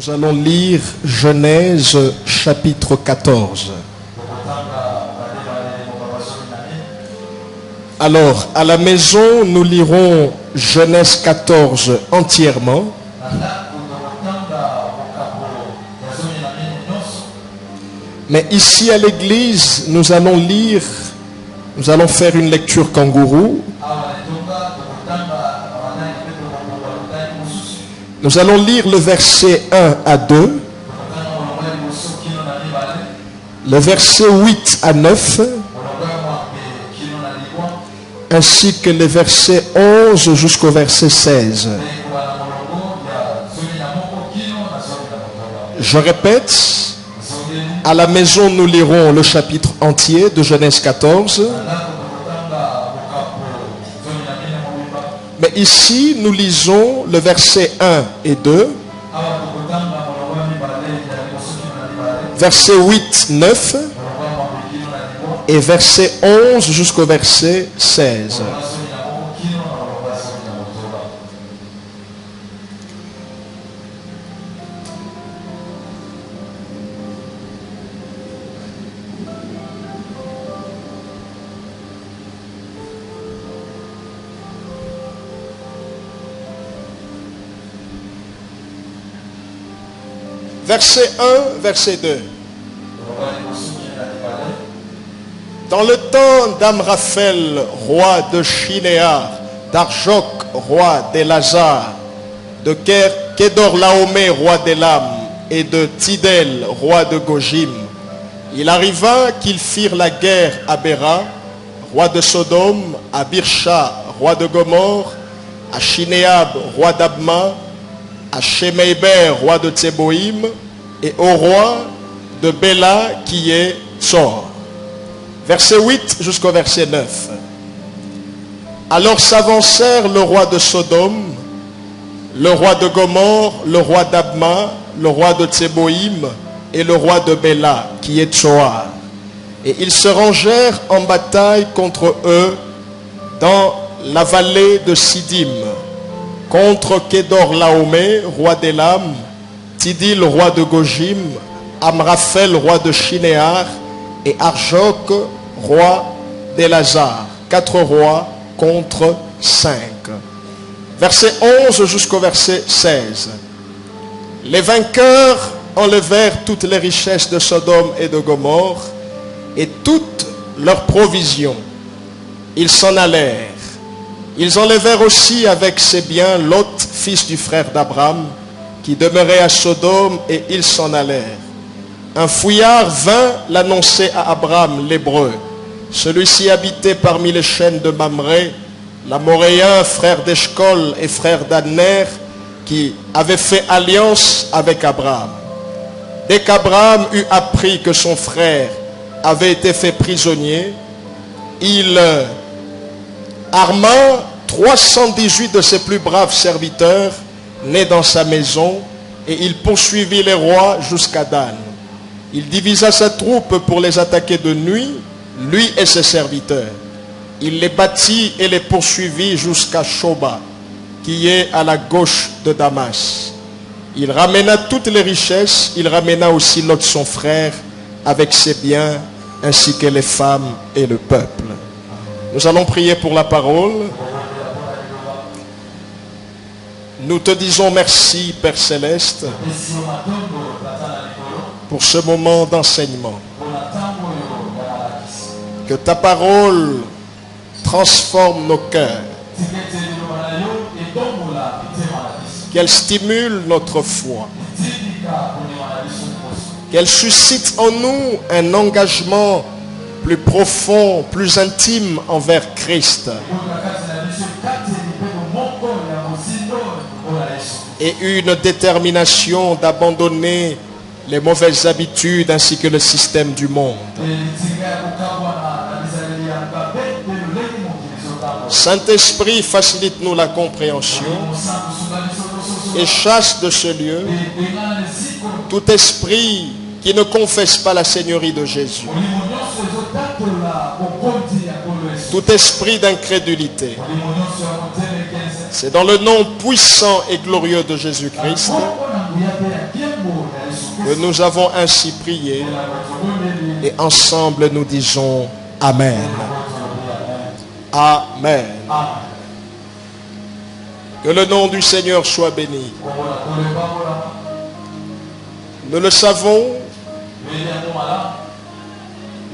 Nous allons lire Genèse chapitre 14. Alors, à la maison, nous lirons Genèse 14 entièrement. Mais ici à l'église, nous allons faire une lecture kangourou. Nous allons lire le verset 1 à 2, le verset 8 à 9, ainsi que les versets 11 jusqu'au verset 16. Je répète, à la maison nous lirons le chapitre entier de Genèse 14. Mais ici, nous lisons le verset 1 et 2, verset 8, 9 et verset 11 jusqu'au verset 16. Verset 1, verset 2. Dans le temps d'Amraphel, roi de Shinéar, d'Arjok, roi d'Elazar, de Kedorlaomé, roi d'Elam, et de Tidel, roi de Gojim, il arriva qu'ils firent la guerre à Béra, roi de Sodome, à Birsha, roi de Gomorre, à Shinéab, roi d'Abma, à Sheméber, roi de Tseboïm, et au roi de Béla qui est Tsor. Verset 8 jusqu'au verset 9. Alors s'avancèrent le roi de Sodome, le roi de Gomorre, le roi d'Abma, le roi de Tseboïm et le roi de Béla qui est Tsoar. Et ils se rangèrent en bataille contre eux dans la vallée de Sidim, contre Kedorlaomé, roi d'Elam, Tidil, roi de Gojim, Amraphel, roi de Shinéar, et Arjok, roi d'Elazar. 4 rois contre 5. Verset 11 jusqu'au verset 16. Les vainqueurs enlevèrent toutes les richesses de Sodome et de Gomorre et toutes leurs provisions. Ils s'en allèrent. Ils enlevèrent aussi avec ses biens Lot, fils du frère d'Abraham, qui demeurait à Sodome, et ils s'en allèrent. Un fouillard vint l'annoncer à Abraham, l'Hébreu. Celui-ci habitait parmi les chênes de Mamré, l'Amoréen, frère d'Eshcol et frère d'Adner, qui avait fait alliance avec Abraham. Dès qu'Abraham eut appris que son frère avait été fait prisonnier, il arma 318 de ses plus braves serviteurs nés dans sa maison, et il poursuivit les rois jusqu'à Dan. Il divisa sa troupe pour les attaquer de nuit, lui et ses serviteurs. Il les battit et les poursuivit jusqu'à Shoba, qui est à la gauche de Damas. Il ramena toutes les richesses, il ramena aussi Lot son frère avec ses biens, ainsi que les femmes et le peuple. Nous allons prier pour la parole. Nous te disons merci, Père Céleste, pour ce moment d'enseignement. Que ta parole transforme nos cœurs. Qu'elle stimule notre foi. Qu'elle suscite en nous un engagement plus profond, plus intime envers Christ. Et une détermination d'abandonner les mauvaises habitudes ainsi que le système du monde. Saint-Esprit, facilite-nous la compréhension et chasse de ce lieu tout esprit qui ne confesse pas la Seigneurie de Jésus. Tout esprit d'incrédulité. C'est dans le nom puissant et glorieux de Jésus-Christ que nous avons ainsi prié et ensemble nous disons Amen. Amen. Que le nom du Seigneur soit béni. Nous le savons,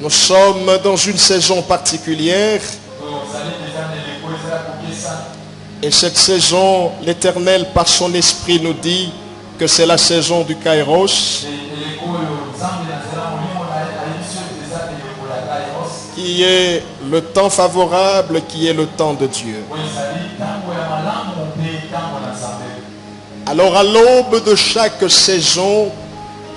nous sommes dans une saison particulière. Et cette saison, l'Éternel, par son esprit, nous dit que c'est la saison du Kairos, qui est le temps favorable, qui est le temps de Dieu. Alors à l'aube de chaque saison,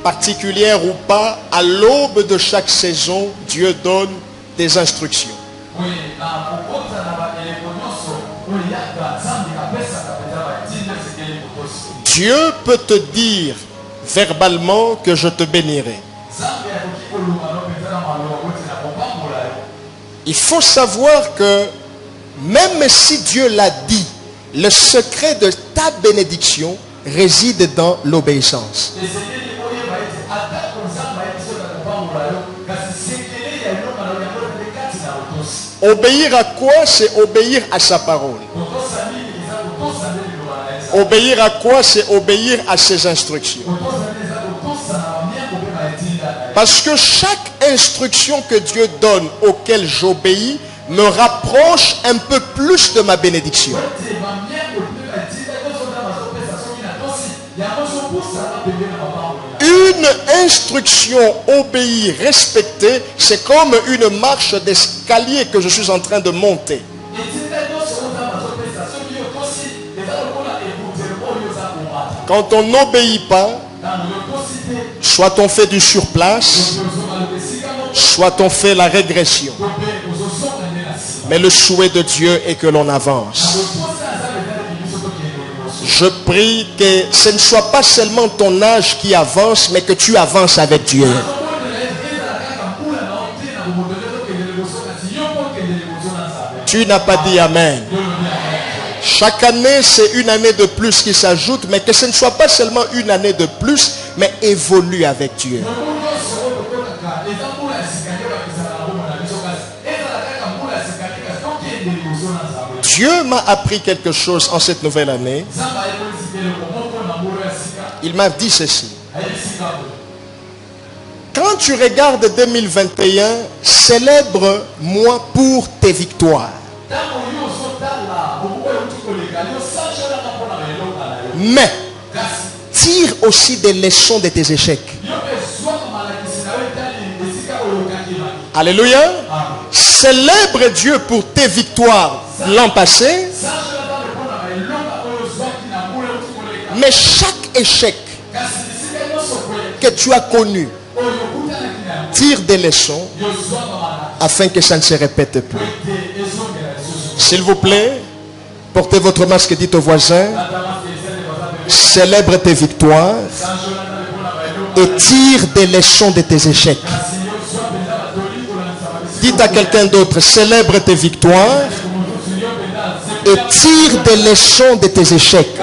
particulière ou pas, à l'aube de chaque saison, Dieu donne des instructions. Dieu peut te dire verbalement que je te bénirai. Il faut savoir que même si Dieu l'a dit, le secret de ta bénédiction réside dans l'obéissance. Obéir à quoi? C'est obéir à sa parole. Obéir à quoi? C'est obéir à ses instructions. Parce que chaque instruction que Dieu donne, auquel j'obéis, me rapproche un peu plus de ma bénédiction. Une instruction obéie, respectée, c'est comme une marche d'escalier que je suis en train de monter. Quand on n'obéit pas, soit on fait du surplace, soit on fait la régression. Mais le souhait de Dieu est que l'on avance. Je prie que ce ne soit pas seulement ton âge qui avance, mais que tu avances avec Dieu. Tu n'as pas dit Amen. Chaque année, c'est une année de plus qui s'ajoute, mais que ce ne soit pas seulement une année de plus, mais évolue avec Dieu. Dieu m'a appris quelque chose en cette nouvelle année. Il m'a dit ceci. Quand tu regardes 2021, célèbre-moi pour tes victoires. Mais tire aussi des leçons de tes échecs. Alléluia. Célèbre Dieu pour tes victoires l'an passé. Mais chaque échec que tu as connu, tire des leçons afin que ça ne se répète plus. S'il vous plaît, portez votre masque et dites aux voisins, célèbre tes victoires et tire des leçons de tes échecs. Dites à quelqu'un d'autre, célèbre tes victoires et tire des leçons de tes échecs.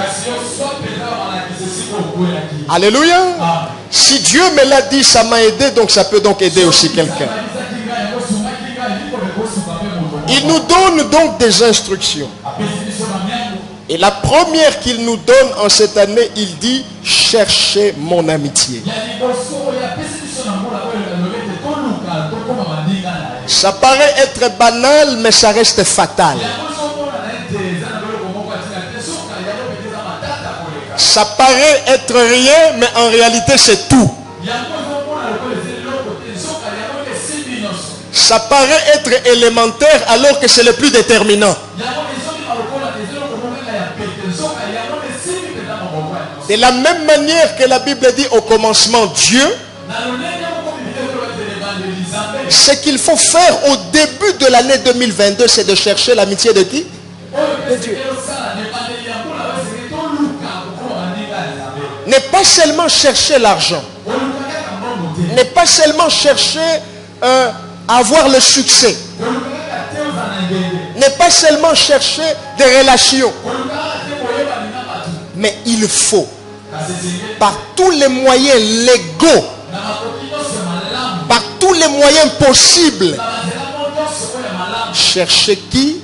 Alléluia. Si Dieu me l'a dit, ça m'a aidé, donc ça peut donc aider aussi quelqu'un. Il nous donne donc des instructions. Et la première qu'il nous donne en cette année, il dit, cherchez mon amitié. Ça paraît être banal, mais ça reste fatal. Ça paraît être rien, mais en réalité c'est tout. Ça paraît être élémentaire alors que c'est le plus déterminant. De la même manière que la Bible dit au commencement Dieu, ce qu'il faut faire au début de l'année 2022, c'est de chercher l'amitié de qui? De Dieu. N'est pas seulement chercher l'argent. N'est pas seulement chercher avoir le succès. N'est pas seulement chercher des relations. Mais il faut par tous les moyens légaux, par tous les moyens possibles. Cherchez qui?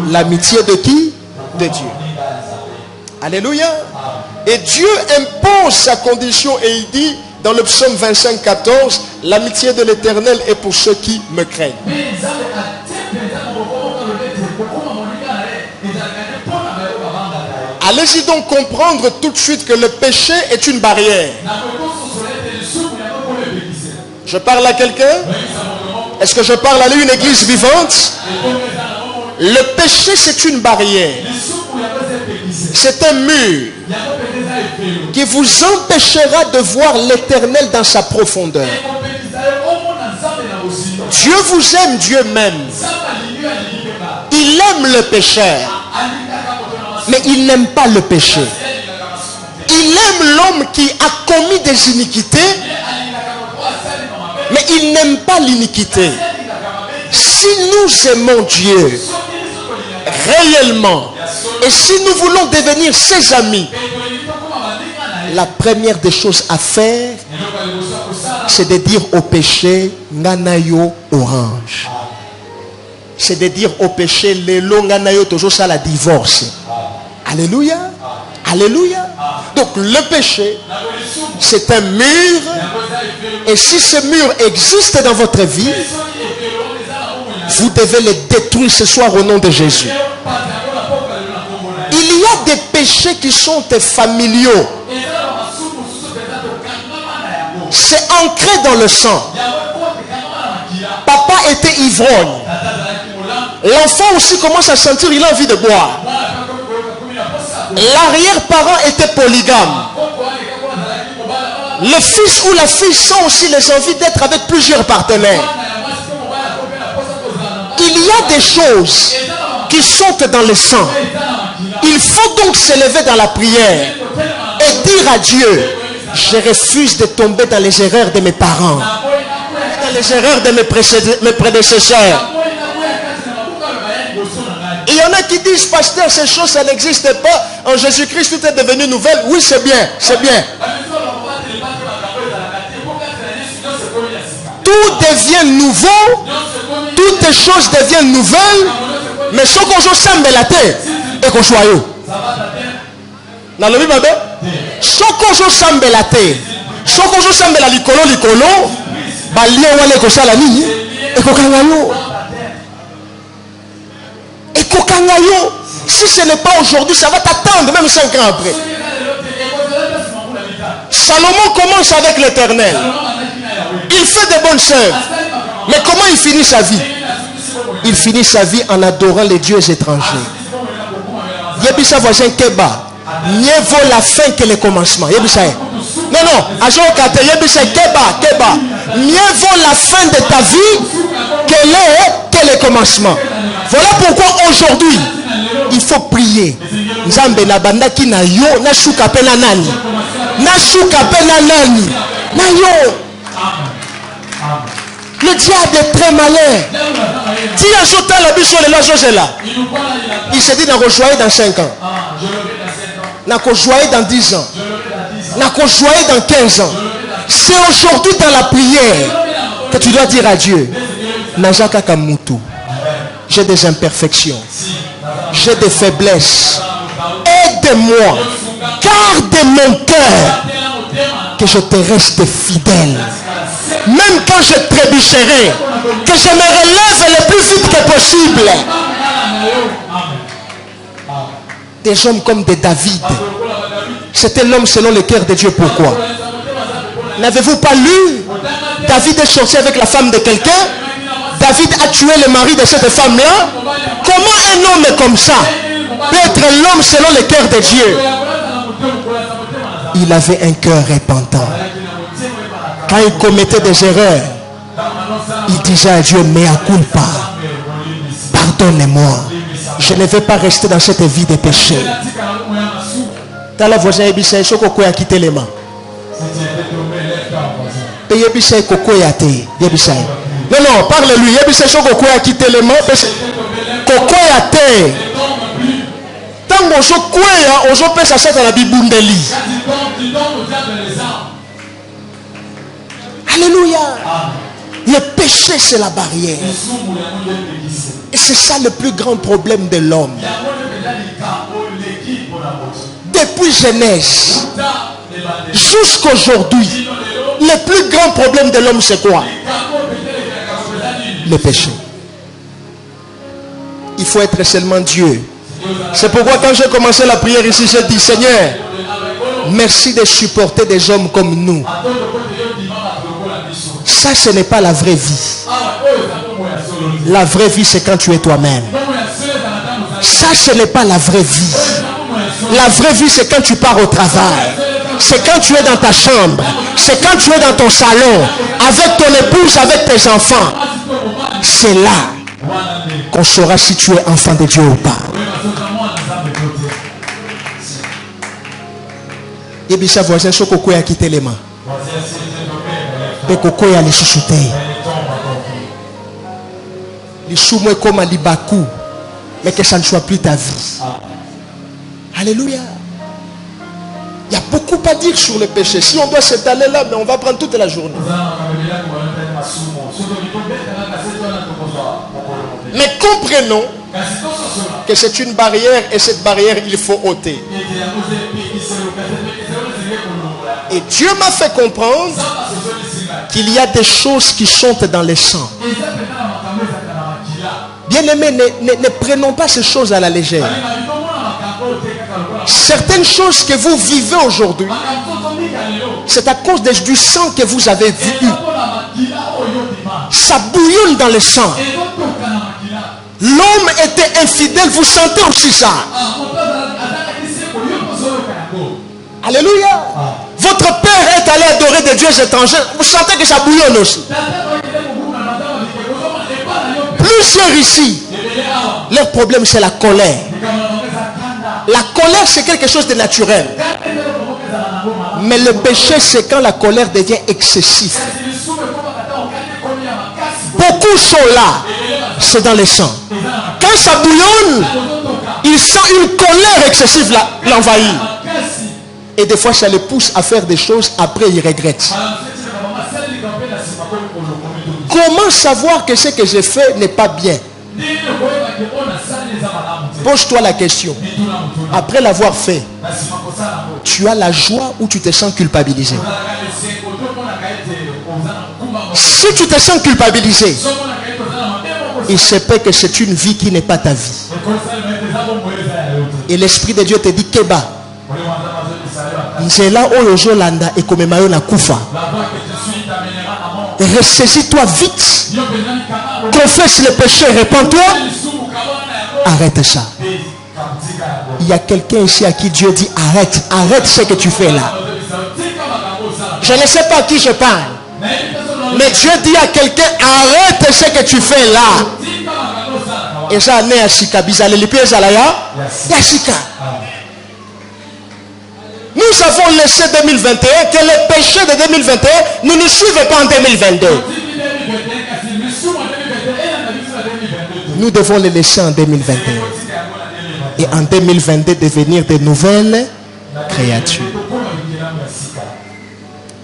L'amitié de qui? De Dieu. Alléluia. Et Dieu impose sa condition et il dit dans le psaume 25, 14, l'amitié de l'Éternel est pour ceux qui me craignent. Allez-y donc comprendre tout de suite que le péché est une barrière. Je parle à quelqu'un? Est-ce que je parle à une église vivante? Le péché, c'est une barrière. C'est un mur qui vous empêchera de voir l'Éternel dans sa profondeur. Dieu vous aime, Dieu m'aime. Il aime le pécheur, mais il n'aime pas le péché. Il aime l'homme qui a commis des iniquités, mais il n'aime pas l'iniquité. Si nous aimons Dieu réellement, et si nous voulons devenir ses amis, la première des choses à faire, c'est de dire au péché, Nganayo orange. C'est de dire au péché, Lelo Nganayo toujours ça la divorce. Alléluia. Alléluia. Donc le péché, c'est un mur. Et si ce mur existe dans votre vie, vous devez le détruire ce soir au nom de Jésus. Il y a des péchés qui sont familiaux. C'est ancré dans le sang. Papa était ivrogne. L'enfant aussi commence à sentir, il a envie de boire. L'arrière-parent était polygame. Le fils ou la fille sent aussi les envies d'être avec plusieurs partenaires. Il y a des choses qui sont dans le sang. Il faut donc s'élever dans la prière et dire à Dieu, je refuse de tomber dans les erreurs de mes parents, dans les erreurs de mes prédécesseurs. Il y en a qui disent, pasteur, ces choses, ça n'existe pas. En Jésus-Christ, tout est devenu nouvelle. Oui, c'est bien, c'est bien. Tout devient nouveau. Toutes les choses deviennent nouvelles. Mais ce qu'on joue semble la terre et qu'on soit yo. Dans le Bible, ce qu'on joue semble la terre, ce qu'on joue semble la licolo, balien wale ko sala nini et ko kangayo. Et ko kangayo. Si ce n'est pas aujourd'hui, ça va t'attendre même 5 ans après. Salomon commence avec l'Éternel. Il fait des bonnes œuvres. Mais comment il finit sa vie? Il finit sa vie en adorant les dieux étrangers. Yebisa voisin Keba. Mieux vaut la fin que le commencement. Yebisa. Non, non. Ajo Kate. Yebisa Keba. Mieux vaut la fin de ta vie que le commencement. Voilà pourquoi aujourd'hui, il faut prier. Nzambe na bandaki na yo na shuka pe na nani. Na shuka pe na nani. Na yo. Le diable est très malin. Si un jour tel le bichon le loge là, il se dit n'a rejoindre dans 5 ans. N'a rejoindre dans 10 ans. N'a rejoindre dans 15 ans. C'est aujourd'hui dans la prière que tu dois dire à Dieu, Najaka Kamutu, j'ai des imperfections. J'ai des faiblesses. Aide-moi. Garde mon cœur. Que je te reste fidèle. Même quand je trébucherai, que je me relève le plus vite que possible. Des hommes comme des David. C'était l'homme selon le cœur de Dieu. Pourquoi? N'avez-vous pas lu? David est sorti avec la femme de quelqu'un. David a tué le mari de cette femme-là. Comment un homme comme ça peut être l'homme selon le cœur de Dieu? Il avait un cœur repentant. Quand il commettait des erreurs, il disait à Dieu, mea culpa, pardonne-moi, je ne vais pas rester dans cette vie de péché. Dans la voisin Ebissaï, ce qu'on a quitté les mains. Et Ebissaï, Koko Yate, Ebissaï. Non, parle-lui. Ebissaï, ce qu'on a quitté les mains. Koko Yate. Tant qu'on se couille, on se peut s'acheter dans la Bibundeli. Alléluia. Le péché, c'est la barrière. Et c'est ça le plus grand problème de l'homme. Depuis Genèse jusqu'aujourd'hui, le plus grand problème de l'homme, c'est quoi? Le péché. Il faut être seulement Dieu. C'est pourquoi quand j'ai commencé la prière ici, j'ai dit: Seigneur, merci de supporter des hommes comme nous. Ça, ce n'est pas la vraie vie. La vraie vie, c'est quand tu es toi-même. Ça, ce n'est pas la vraie vie. La vraie vie, c'est quand tu pars au travail. C'est quand tu es dans ta chambre. C'est quand tu es dans ton salon, avec ton épouse, avec tes enfants. C'est là qu'on saura si tu es enfant de Dieu ou pas. Et bien, ça voisin, ce coco a quitté les mains. Et coco a les chouchoutés. Les choumoués comme un libakou. Mais que ça ne soit plus ta vie. Alléluia. Il y a beaucoup à dire sur le péché. Si on doit s'étaler là, mais on va prendre toute la journée. Mais comprenons que c'est une barrière et cette barrière, il faut ôter. Et Dieu m'a fait comprendre qu'il y a des choses qui sont dans le sang. Bien-aimés, ne prenons pas ces choses à la légère. Certaines choses que vous vivez aujourd'hui, c'est à cause du sang que vous avez vu. Ça bouillonne dans le sang. L'homme était infidèle, vous sentez aussi ça. Alléluia. Votre père est allé adorer des dieux étrangers, vous sentez que ça bouillonne aussi. Plusieurs ici, leur problème c'est la colère. La colère c'est quelque chose de naturel. Mais le péché c'est quand la colère devient excessive. Beaucoup sont là, c'est dans le sang. Quand ça bouillonne, il sent une colère excessive l'envahir. Et des fois ça les pousse à faire des choses, après ils regrettent. Comment savoir que ce que j'ai fait n'est pas bien? Pose-toi la question. Après l'avoir fait, tu as la joie ou tu te sens culpabilisé? Si tu te sens culpabilisé, il se peut que c'est une vie qui n'est pas ta vie. Et l'Esprit de Dieu te dit: Keba, Nzela oyo Jolanda et comme mayo na kufa. Ressaisis-toi vite. Confesse le péché, répands-toi. Arrête ça. Il y a quelqu'un ici à qui Dieu dit: arrête, arrête ce que tu fais là. Je ne sais pas à qui je parle, mais Dieu dit à quelqu'un: arrête ce que tu fais là. Et ça n'est à Shika bizarre les pieds à la Yashika. Nous avons laissé 2021, que les péchés de 2021 ne nous suivent pas en 2022. Nous devons les laisser en 2021. Et en 2022 devenir de nouvelles créatures.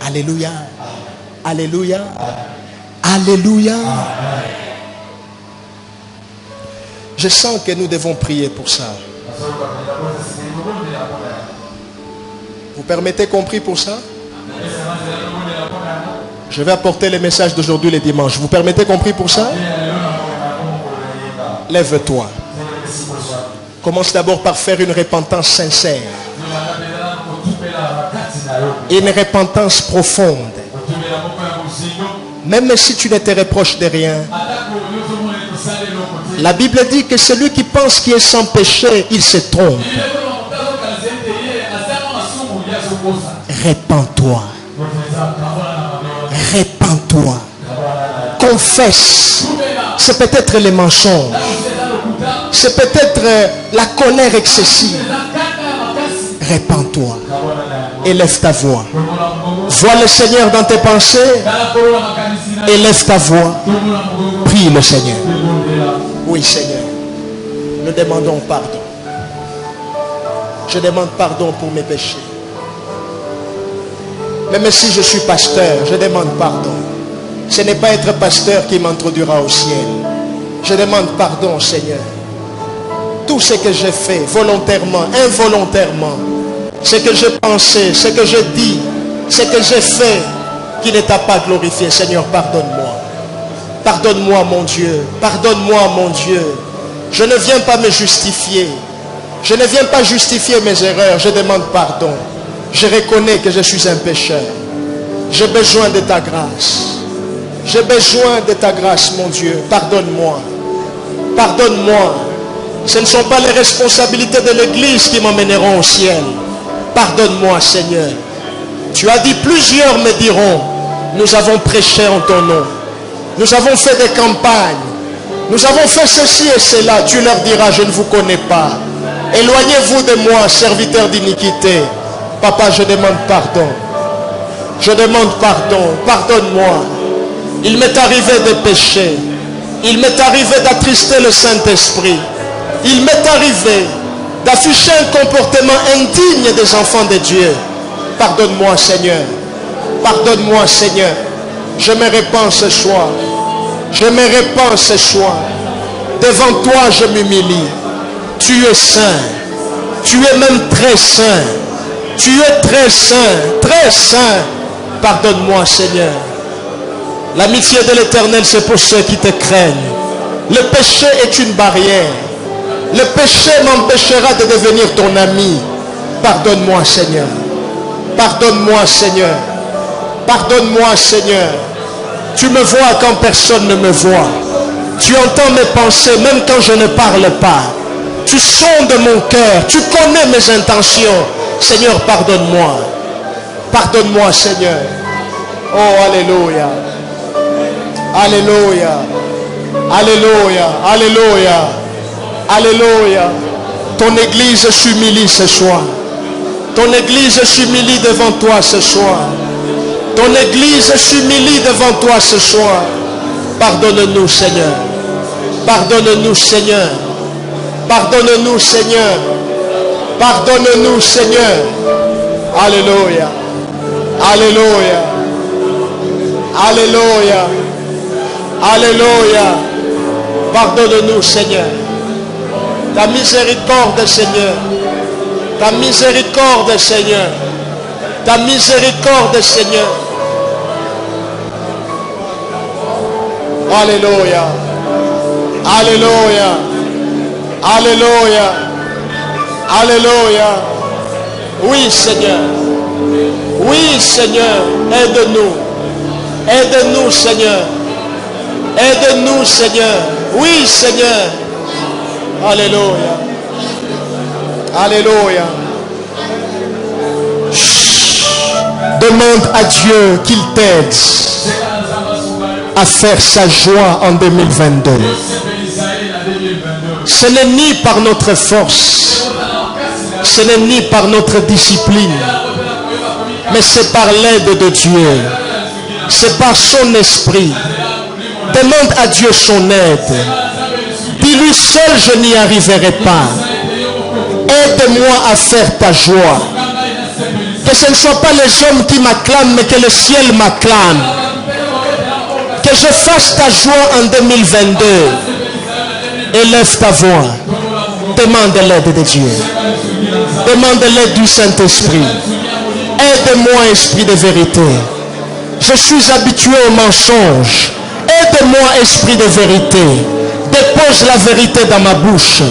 Alléluia. Alléluia. Alléluia. Je sens que nous devons prier pour ça. Vous permettez qu'on prie pour ça? Je vais apporter les messages d'aujourd'hui les dimanches. Vous permettez qu'on prie pour ça? Lève-toi. Commence d'abord par faire une repentance sincère. Une repentance profonde. Même si tu ne te reproches de rien. La Bible dit que celui qui pense qu'il est sans péché, il se trompe. Répands-toi. Répands-toi. Confesse. C'est peut-être les mensonges. C'est peut-être la colère excessive. Répands-toi. Élève ta voix. Vois le Seigneur dans tes pensées. Élève ta voix. Prie le Seigneur. Oui, Seigneur. Nous demandons pardon. Je demande pardon pour mes péchés. Même si je suis pasteur, je demande pardon. Ce n'est pas être pasteur qui m'introduira au ciel. Je demande pardon, Seigneur. Tout ce que j'ai fait, volontairement, involontairement, ce que j'ai pensé, ce que j'ai dit, ce que j'ai fait, qui ne t'a pas glorifié, Seigneur, pardonne-moi. Pardonne-moi, mon Dieu. Pardonne-moi, mon Dieu. Je ne viens pas me justifier. Je ne viens pas justifier mes erreurs. Je demande pardon. Je reconnais que je suis un pécheur. J'ai besoin de ta grâce. J'ai besoin de ta grâce, mon Dieu. Pardonne-moi. Pardonne-moi. Ce ne sont pas les responsabilités de l'Église qui m'emmèneront au ciel. Pardonne-moi, Seigneur. Tu as dit, plusieurs me diront, nous avons prêché en ton nom. Nous avons fait des campagnes. Nous avons fait ceci et cela. Tu leur diras, je ne vous connais pas. Éloignez-vous de moi, serviteur d'iniquité. Papa, je demande pardon. Je demande pardon. Pardonne-moi. Il m'est arrivé de pécher. Il m'est arrivé d'attrister le Saint-Esprit. Il m'est arrivé d'afficher un comportement indigne des enfants de Dieu. Pardonne-moi, Seigneur. Pardonne-moi, Seigneur. Je me répands ce soir. Je me répands ce soir. Devant toi, je m'humilie. Tu es saint. Tu es même très saint. Tu es très saint. Très saint. Pardonne-moi, Seigneur. L'amitié de l'Éternel, c'est pour ceux qui te craignent. Le péché est une barrière. Le péché m'empêchera de devenir ton ami. Pardonne-moi, Seigneur. Pardonne-moi, Seigneur. Pardonne-moi, Seigneur. Tu me vois quand personne ne me voit. Tu entends mes pensées même quand je ne parle pas. Tu sondes mon cœur. Tu connais mes intentions. Seigneur, pardonne-moi. Pardonne-moi, Seigneur. Oh, alléluia. Alléluia. Alléluia. Alléluia. Alléluia. Ton église s'humilie ce soir. Ton église s'humilie devant toi ce soir. Ton église s'humilie devant toi ce soir. Pardonne-nous, Seigneur. Pardonne-nous, Seigneur. Pardonne-nous, Seigneur. Pardonne-nous, Seigneur. Alléluia. Alléluia. Alléluia. Alléluia. Pardonne-nous, Seigneur. Ta miséricorde, Seigneur. Ta miséricorde, Seigneur. Ta miséricorde, Seigneur. Alléluia. Alléluia. Alléluia. Alléluia. Oui, Seigneur. Oui, Seigneur. Aide-nous. Aide-nous, Seigneur. Aide-nous, Seigneur. Oui, Seigneur. Alléluia. Alléluia. Demande à Dieu qu'il t'aide à faire sa joie en 2022. Ce n'est ni par notre force, ce n'est ni par notre discipline, mais c'est par l'aide de Dieu. C'est par son esprit. Demande à Dieu son aide. Dis-lui, seul je n'y arriverai pas. Aide-moi à faire ta joie. Que ce ne soit pas les hommes qui m'acclament, mais que le ciel m'acclame. Que je fasse ta joie en 2022. Élève ta voix. Demande l'aide de Dieu. Demande l'aide du Saint-Esprit. Aide-moi, esprit de vérité. Je suis habitué au mensonge. Aide-moi, esprit de vérité. Dépose la vérité dans ma bouche.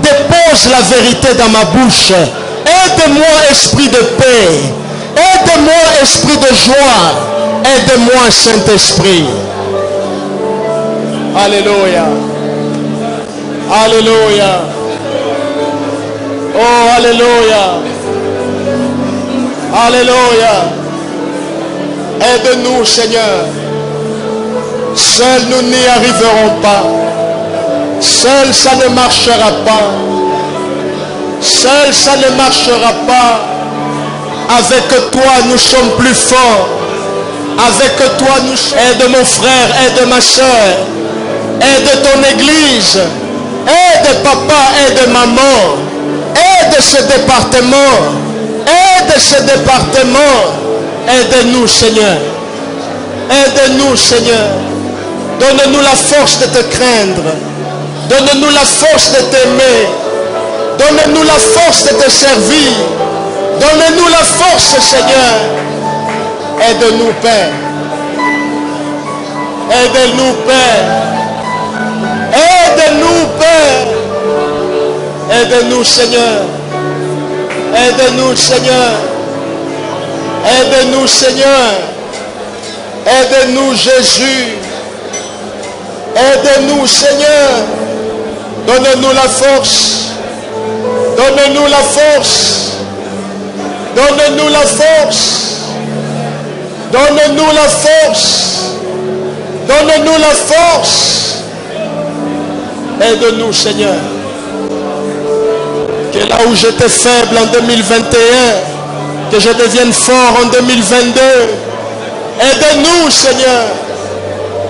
Dépose la vérité dans ma bouche. Aide-moi, esprit de paix. Aide-moi, esprit de joie. Aide-moi, Saint-Esprit. Alléluia. Alléluia. Oh, alléluia. Alléluia. Aide-nous, Seigneur. Seuls nous n'y arriverons pas. Seul ça ne marchera pas. Seul ça ne marchera pas. Avec toi nous sommes plus forts. Avec toi nous sommes. Aide mon frère, aide ma soeur. Aide ton église. Aide papa, aide maman. Aide ce département. Aide ce département. Aide-nous, Seigneur. Aide-nous, Seigneur. Donne-nous la force de te craindre. Donne-nous la force de t'aimer. Donne-nous la force de te servir. Donne-nous la force, Seigneur. Aide-nous, Père. Aide-nous, Père. Aide-nous, Père. Aide-nous, Seigneur. Aide-nous, Seigneur. Aide-nous, Seigneur. Aide-nous, Jésus. Aide-nous, Seigneur. Donne-nous la force. Donne-nous la force. Donne-nous la force. Donne-nous la force. Donne-nous la force. Aide-nous, Seigneur. Que là où j'étais faible en 2021, que je devienne fort en 2022. Aide-nous, Seigneur.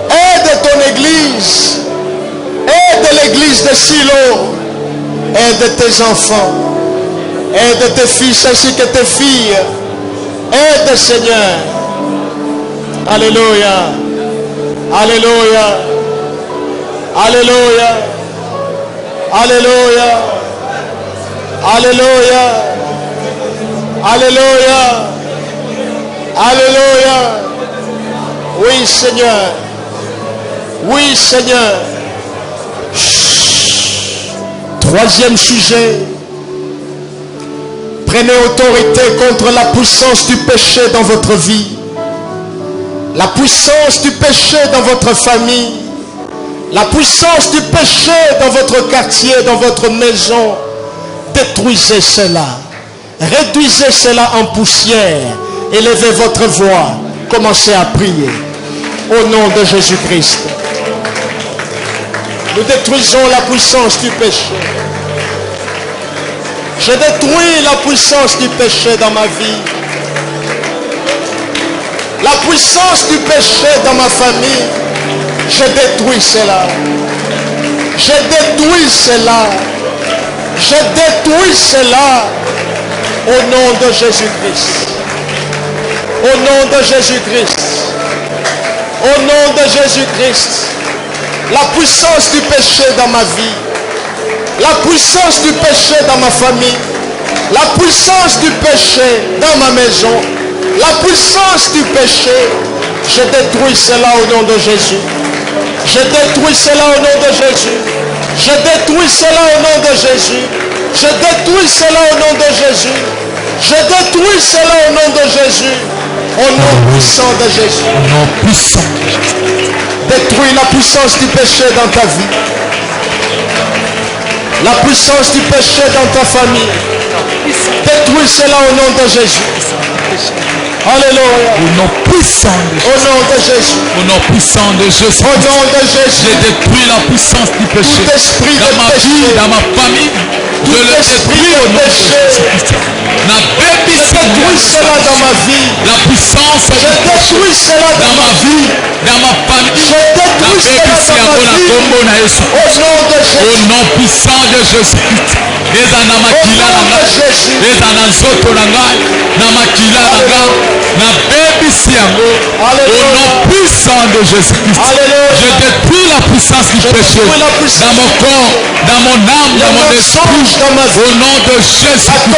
Aide ton Église. Aide l'Église de Silo. Aide tes enfants. Aide tes fils ainsi que tes filles. Aide, Seigneur. Alléluia. Alléluia. Alléluia. Alléluia. Alléluia. Alléluia. Alléluia. Oui, Seigneur. Oui, Seigneur. Troisième sujet. Prenez autorité contre la puissance du péché dans votre vie. La puissance du péché dans votre famille. La puissance du péché dans votre quartier, dans votre maison. Détruisez cela. Réduisez cela en poussière. Élevez votre voix. Commencez à prier. Au nom de Jésus-Christ. Nous détruisons la puissance du péché. Je détruis la puissance du péché dans ma vie. La puissance du péché dans ma famille. Je détruis cela. Je détruis cela. Je détruis cela. Au nom de Jésus-Christ. Au nom de Jésus-Christ. Au nom de Jésus-Christ. La puissance du péché dans ma vie. La puissance du péché dans ma famille. La puissance du péché dans ma maison. La puissance du péché. Je détruis cela au nom de Jésus. Je détruis cela au nom de Jésus. Je détruis cela au nom de Jésus. Je détruis cela au nom de Jésus. Je détruis cela au nom de Jésus. Au nom puissant de Jésus. Au nom puissant de Jésus. Détruis la puissance du péché dans ta vie. La puissance du péché dans ta famille. Détruis cela au nom de Jésus. Alléluia. Au nom puissant de Jésus. Au nom de Jésus. Au nom puissant de Jésus. Au nom de Jésus. Je détruis la puissance du péché. Tout esprit dans de ma péché. vie, dans ma famille. Je le détruis au nom de Jésus. Je détruis cela dans ma vie. La puissance Je détruis cela dans ma vie. dans ma famille. Je détruis cela dans ma vie. Au nom de Jésus. Au nom puissant de Jésus-Christ. Eza na makila na ngai. Eza na nzoto na ngai. Na makila na ngai. Na bebisi yango. Au nom puissant de Jésus-Christ. Je détruis la puissance du péché. Dans mon corps, dans mon âme, dans mon esprit. Au nom de Jésus-Christ.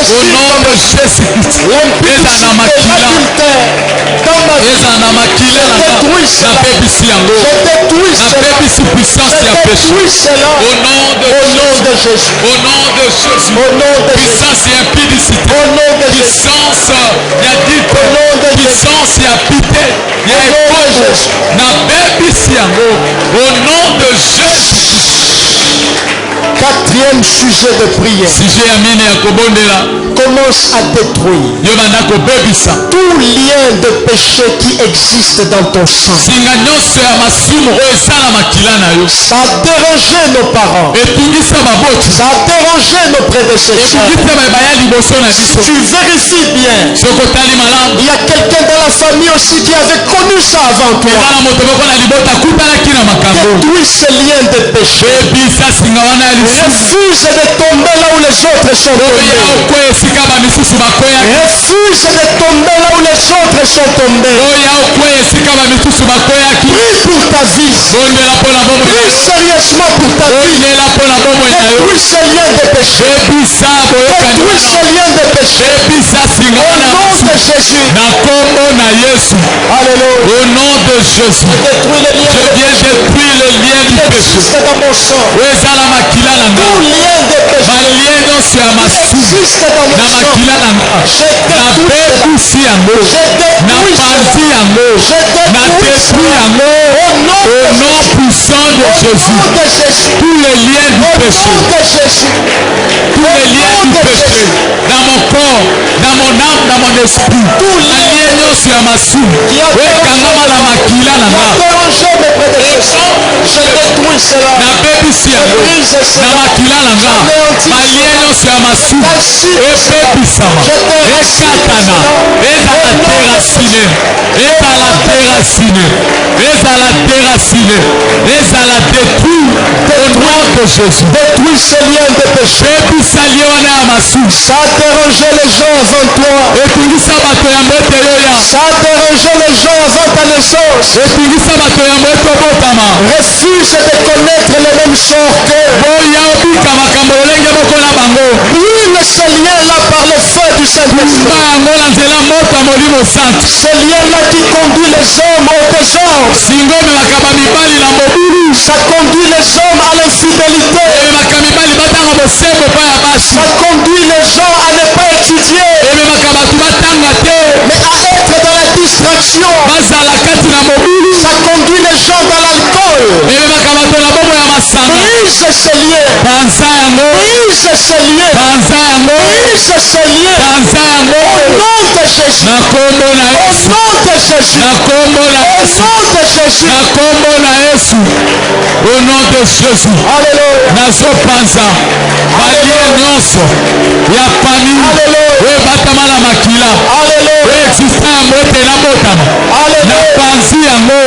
Au nom de Jésus-Christ. Eza na makila. Eza na makila na ngai. Na bebisi yango. Na bebisi puissance ya péché. Au nom de Jésus. Au nom de Jésus. Puissance et impudicité. Puissance et addict. Puissance et apité. Et époque. Na bebisi yango. Au nom de Jésus. Quatrième sujet de prière. Sujet ya mine ya kobondela. Commence à détruire Yo banda kobebisa. tout lien de péché qui existe dans ton sang. Singa nyonso ya masumu oyo esala makila na yo. Ça a dérangé nos parents. Etungisa maboti. Ça a dérangé nos prédécesseurs. Etungisa baya liboso na Si biso. tu vérifies bien, Sokotali malamu. il y a quelqu'un dans la famille aussi qui avait connu ça avant toi. Ezala moto moko na libota akutanaki na makambo. Détruis ce lien de péché. péché. Refuse Refuse de tomber là où les autres sont tombés. Refuse de tomber là où les autres sont tombés. Prie pour ta vie. Prie sérieusement pour ta vie. Détruis ce lien de péché. Détruis ce lien de péché. Au nom de Jésus. Alléluia. Au nom de Jésus. Détruis le lien Je de viens péché. détruire le lien du péché. Existe dans mon sang. Tout lien de péché. Existe dans mon sang. Je détruis cela. Au nom puissant de Jésus. Tous les liens du péché. Tous les liens du péché. Dans mon corps, dans mon âme, dans mon esprit. Tous les liens sur ma soul. Je détruis cela. Jésus. Détruis ce lien de péché. Ça a dérangé les gens avant toi. Ça a dérangé les gens avant ta naissance. Refuse de connaître le même sort qu'eux. Brûle ce lien-là par le feu du Saint-Esprit. Ce lien-là qui conduit les hommes au désordre. Ça conduit les hommes à l'infidélité. Ça conduit les gens à ne pas étudier, mais à être dans la distraction. Ça conduit les gens dans l'alcool. Brise ce lien. Brise ce lien. Brise ce lien. Au nom de Jésus. Au nom de Jésus. Au nom de Jésus. Au nom de Jésus. Nazopanza. Balie nyonso. Ya famille. Batamala makila. Existe un mote na botama. Na panzi yango.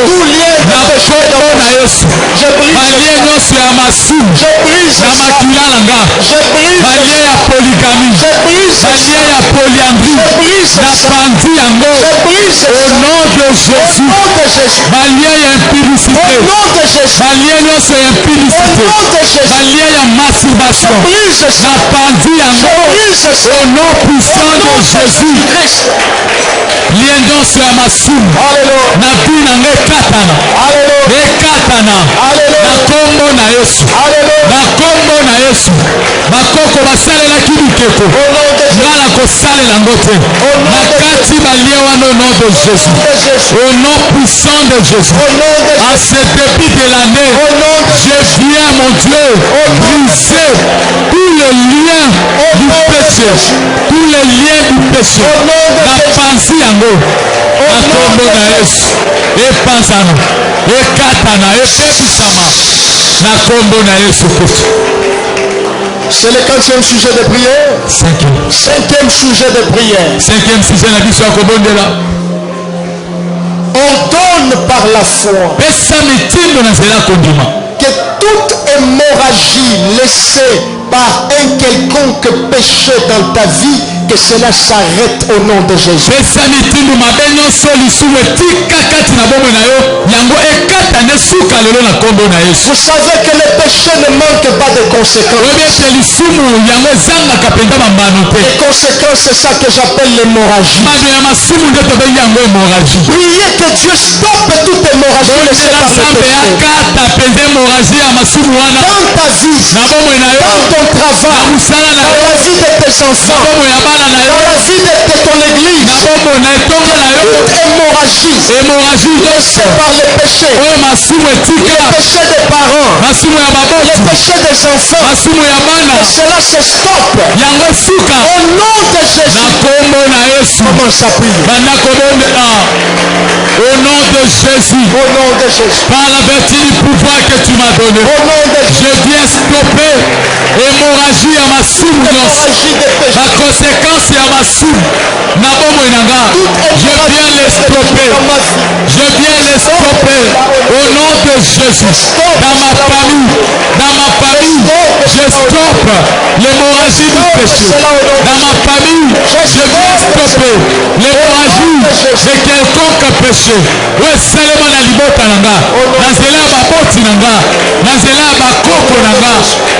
Na kombo na Yesu. Balie nyonso ya masu. Na makila langa. Balie ya polygamie. Balie ya polyandrie. Na panzi yango. Au nom de Jésus. Balie ya impudicité. Balie nyonso ya impudicité. Balie ya masturbation. Na panzi yango. Au nom puissant de Jésus. Lien nyonso ya masumu. Na bina ngekatana. Ekatana. Na kombo na Yesu. Na kombo na Yesu. Bakoko basalelaki bikeko. Ngala kosalela yango te. Na kati balie wana au nom de Jésus. Au nom puissant de Jésus. À ce début de l'année, je viens, mon Dieu, briser tous les liens du péché. Tous les liens du péché. Na pansi yango. Na kombo na Yesu. Epanzana. Ekatana. Epebisama. Na kombo na Yesu Kristo. C'est le 4e sujet de prière. 5e sujet de prière. 5e sujet na biso ya kobondela. On donne par la foi que toute hémorragie laissée par un quelconque péché dans ta vie, que cela s'arrête au nom de Jésus. Vous savez que le péché ne manque pas de conséquences. Les conséquences, c'est ça que j'appelle l'hémorragie. Priez que Dieu stoppe toute hémorragie laissée par le péché. Dans ta vie, dans ton travail, dans la vie de tes enfants, dans la vie de ton église, toute hémorragie laissée par le péché, le péché des parents, le péché des enfants, que cela se stoppe au nom de Jésus. Commence à prier. Au nom de Jésus, par la vertu du pouvoir que tu m'as donné, je viens stopper hémorragie à ma soum. La conséquence à ma soum. Je viens les stopper. Je viens les stopper au nom de Jésus. Dans ma famille, l'hémorragie du péché. Dans ma famille, je viens stopper l'hémorragie de quelconque péché. Oui, seulement la libota nanga. Nazela ba boti nanga. Nazela ba koko nanga.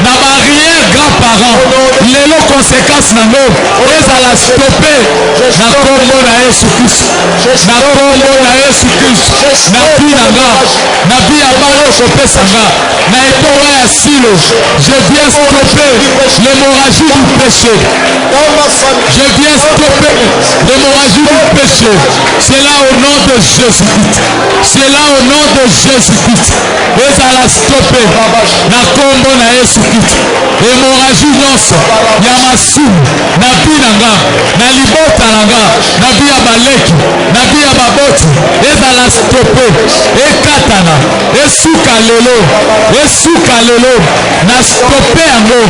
Na ba rien grand-parent. Les conséquences nanga. Les à la stopper. Na kombo na Yesu Christ. Na kombo na Yesu Christ. Na pi nanga. Na pi abalo kopesa nga. Na etonga ya silo. Je viens stopper l'hémorragie du péché. Je viens stopper l'hémorragie du péché. C'est là au nom de Jésus-Christ. C'est là au nom de Jésus-Christ. Et ça la stopper. Na kombo na Yesu-Christ. Hémorragie nyonso. Yamasu. Na binanga. Na libota nanga. Na biya baleki. Na biya baboti. Et ça la stopper. Et katana. Et suka lelo. Et suka lelo. Na stopper yango.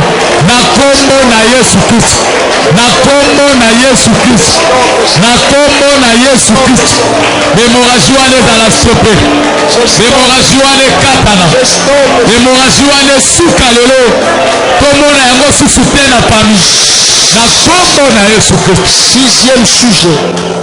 Na kombo na Yesu-Christ. Na kombo na Yesu-Christ. Na kombo na Yesu-Christ. Hémorragie wana ezala stoppe. Hémorragie wana ekatana. Hémorragie wana esuka lelo. Tomona yango susu te na famille. Na kombo na Yesu-Christ. Sixième sujet.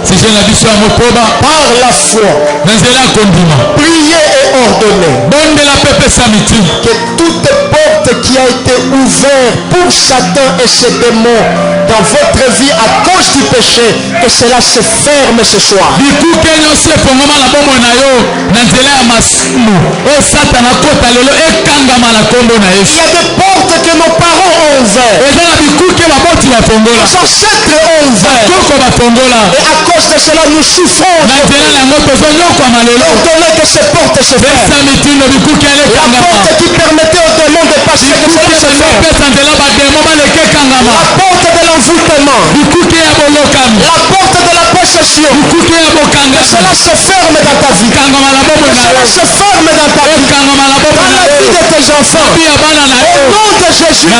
Sujet na biso ya mokoba. Par la foi. Na nzela ya kondima. Priez et ordonnez. Bondela pepe samiti. Que toute porte qui a été ouverte pour Satan et ses démons dans votre vie à cause du péché, que cela se ferme ce soir. Il y a des portes que nos parents ont ouvertes. Nos ancêtres ont ouvert. Et à cause de cela, nous souffrons. Ordonnez que ces portes se ferment. La porte qui permettait aux démons de passer, que cela se ferme. La porte de l'envoûtement. La porte de la possession. Que cela se ferme dans ta vie. Que cela se ferme dans ta vie. Dans la vie de tes enfants. Au nom de Jésus.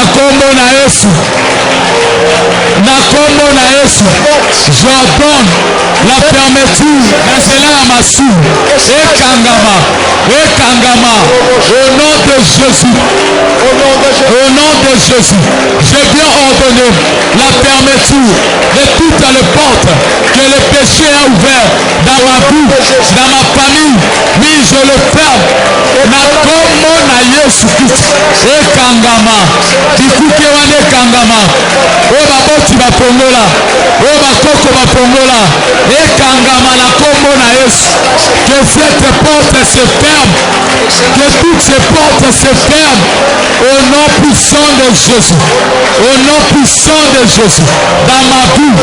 J'ordonne la fermeture. Au nom de Jésus. Au nom de Jésus. Je viens ordonner la fermeture de toutes les portes que le péché a ouvert dans ma vie, dans ma famille. Oui, je le ferme. Na kombo na Yesu Christ. Ekangama. Dikuke wane kangama. Oba boti bapongola. Oba koko bapongola. Ekangama na kombo na Yesu. Que cette porte se ferme. Que toutes ces portes se ferment. Au nom puissant de Jésus. Au nom puissant de Jésus. Dans ma vie.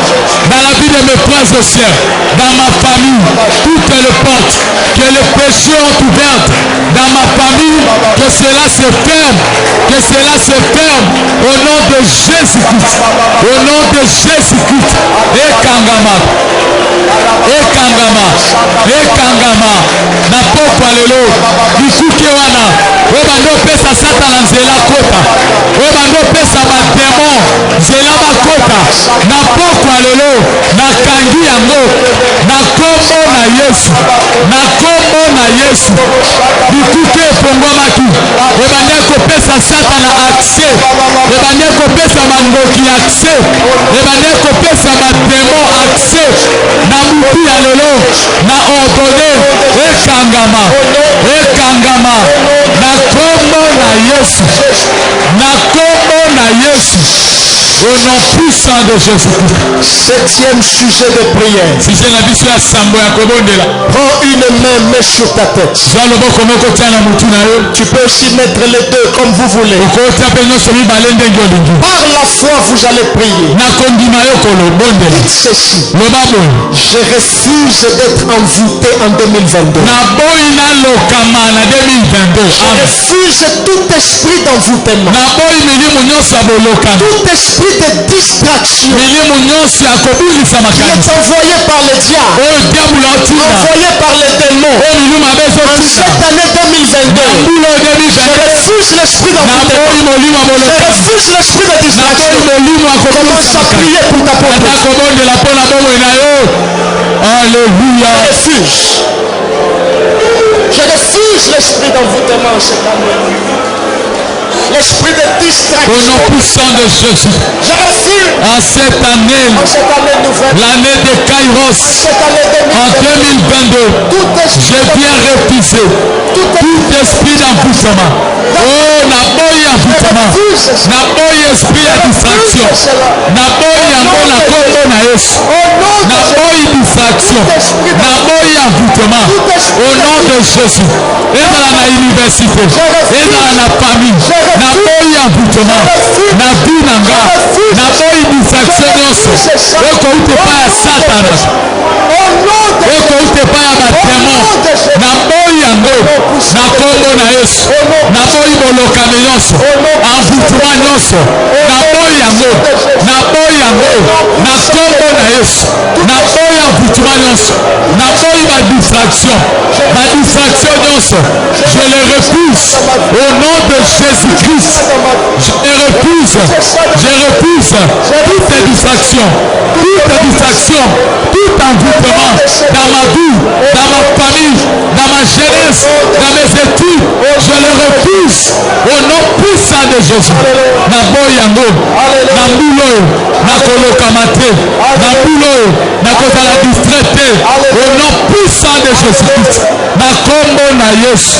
Dans la vie de mes frères et sœurs. Dans ma famille. Toutes les portes que les péchés ont ouvertes. Dans ma famille. Que cela se ferme. Que cela se ferme. Au nom de Jésus-Christ. Au nom de Jésus-Christ. Ekangama. Ekangama. Ekangama. Na pokwa lelo. Bisuke wana. Obando pesa satana nzela kota. Obando pesa bademon nzela bakota. Na pokwa lelo. Na kangi yango. Na kombo na Yesu. Na kombo na Yesu. Bikuke epongwamaki. Ebande kopesa satana accès. Ebande kopesa mangoki accès. Ebande kopesa bademon accès. Na mutu ya lelo. Na ordonné. Ekangama. Ekangama. Na kombo na Yesu. Na kombo na Yesu. Au nom puissant de Jésus-Christ. Septième sujet de prière. Prends une main, mets sur ta tête. Tu peux aussi mettre les deux comme vous voulez. Par la foi, vous allez prier. Dites ceci. Je refuse d'être envoûté en 2022. Je refuse tout esprit d'envoûtement. Tout esprit de distraction qui est envoyé par le diable, envoyé par les démons en cette année 2022. Je refuse l'esprit d'envoûtement. Je refuse l'esprit de distraction. Commence à prier pour ta pauvreté. Alléluia. Je refuse l'esprit d'envoûtement en cette année. l'esprit de Au distraction. nom puissant de Jésus. Je refuse En cette année, en cette année nouvelle, l'année de Kairos, cette année en 2022, 2022, tout je esprit viens refuser tout esprit d'envoûtement. Oh, naboyi envoûtement. Naboyi esprit de distraction. Naboyi yango na kombo na Yesu. Naboyi distraction. Naboyi envoûtement. Au nom de Jésus. Ezala na université. Ezala na famille. Naboyi envoûtement. Na vie na nga. Naboyi distraction nyonso. Ekouta epai ya Satana. Ekouta epai ya bademon. Naboyi yango na kombo na Yesu. Naboyi bolokami nyonso. Envoûtement nyonso. Naboyi yango. Naboyi yango na kombo na Yesu. Naboyi envoûtement nyonso. Naboyi badistraction. Badistraction nyonso. Je les repousse au nom de Jésus-Christ. Je les repousse. Je repousse toutes les distractions. Toutes les distractions. Tout envoûtement dans ma vie, dans ma famille, dans ma jeunesse, dans mes études. Je les repousse au nom puissant de Jésus. Naboyi yango. Na mbula oyo nakolokama te. Na mbula oyo nakozala distrait te. Au nom puissant de Jésus-Christ. Na kombo na Yesu.